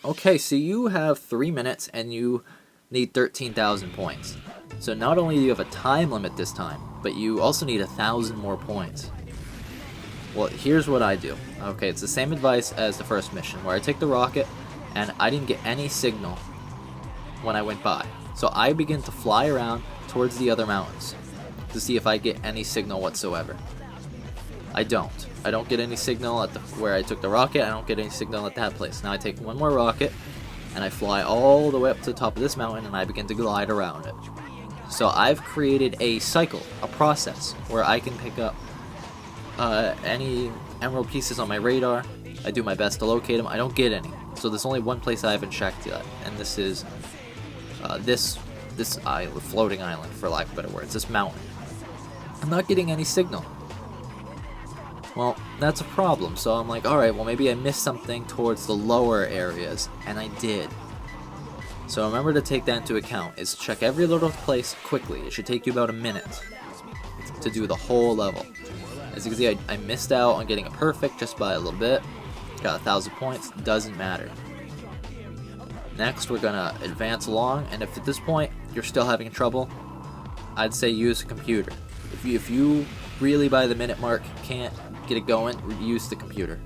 Okay, so you have 3 minutes and you need 13,000 points. So not only do you have a time limit this time, but you also need 1,000 more points. Well, here's what I do. Okay, it's the same advice as the first mission, where I take the rocket and I didn't get any signal when I went by. So I begin to fly around towards the other mountains to see if I get any signal whatsoever. I don't. I don't get any signal at where I took the rocket. I don't get any signal at that place. Now I take one more rocket and I fly all the way up to the top of this mountain and I begin to glide around it. So I've created a cycle, a process, where I can pick up any emerald pieces on my radar. I do my best to locate them. I don't get any. So there's only one place I haven't checked yet, and this is this island, floating island, for lack of better words, this mountain. I'm not getting any signal. Well, that's a problem. So I'm like, alright, well maybe I missed something towards the lower areas, and I did. So remember to take that into account, is check every little place quickly. It should take you about a minute to do the whole level. As you can see, I missed out on getting a perfect just by a little bit. Got 1,000 points, doesn't matter. Next, we're gonna advance along, and if at this point you're still having trouble, I'd say use a computer. If you really by the minute mark can't get it going, use the computer.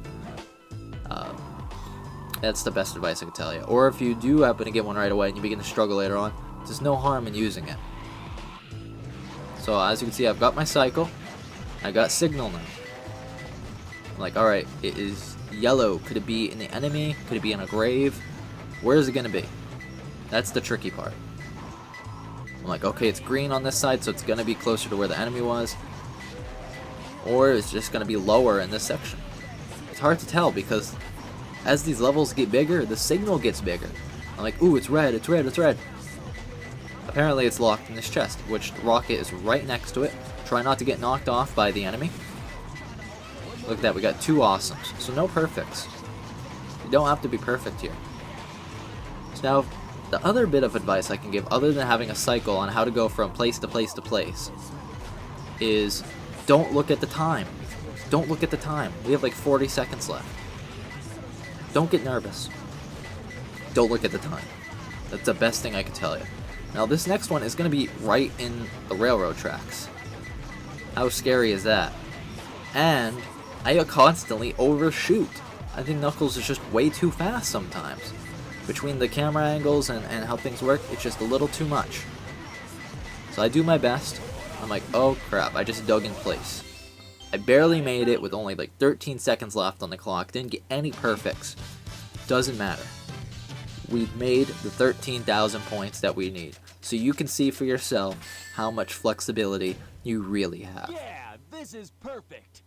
That's the best advice I can tell you. Or if you do happen to get one right away and you begin to struggle later on, there's no harm in using it. So as you can see, I've got my cycle. I got signal now. I'm like, alright, it is yellow. Could it be in the enemy? Could it be in a grave? Where is it going to be? That's the tricky part. I'm like, okay, it's green on this side, so it's going to be closer to where the enemy was. Or it's just going to be lower in this section. It's hard to tell because as these levels get bigger, the signal gets bigger. I'm like, ooh, it's red, it's red, it's red. Apparently it's locked in this chest, which the rocket is right next to it. Try not to get knocked off by the enemy. Look at that, we got 2 awesomes. So no perfects. You don't have to be perfect here. So now, the other bit of advice I can give, other than having a cycle on how to go from place to place to place, is don't look at the time. Don't look at the time. We have like 40 seconds left. Don't get nervous. Don't look at the time. That's the best thing I can tell you. Now this next one is going to be right in the railroad tracks. How scary is that? And I constantly overshoot. I think Knuckles is just way too fast sometimes. Between the camera angles and how things work, it's just a little too much. So I do my best. I'm like, oh crap, I just dug in place. I barely made it with only like 13 seconds left on the clock. Didn't get any perfects. Doesn't matter. We've made the 13,000 points that we need. So you can see for yourself how much flexibility you really have. Yeah, this is perfect.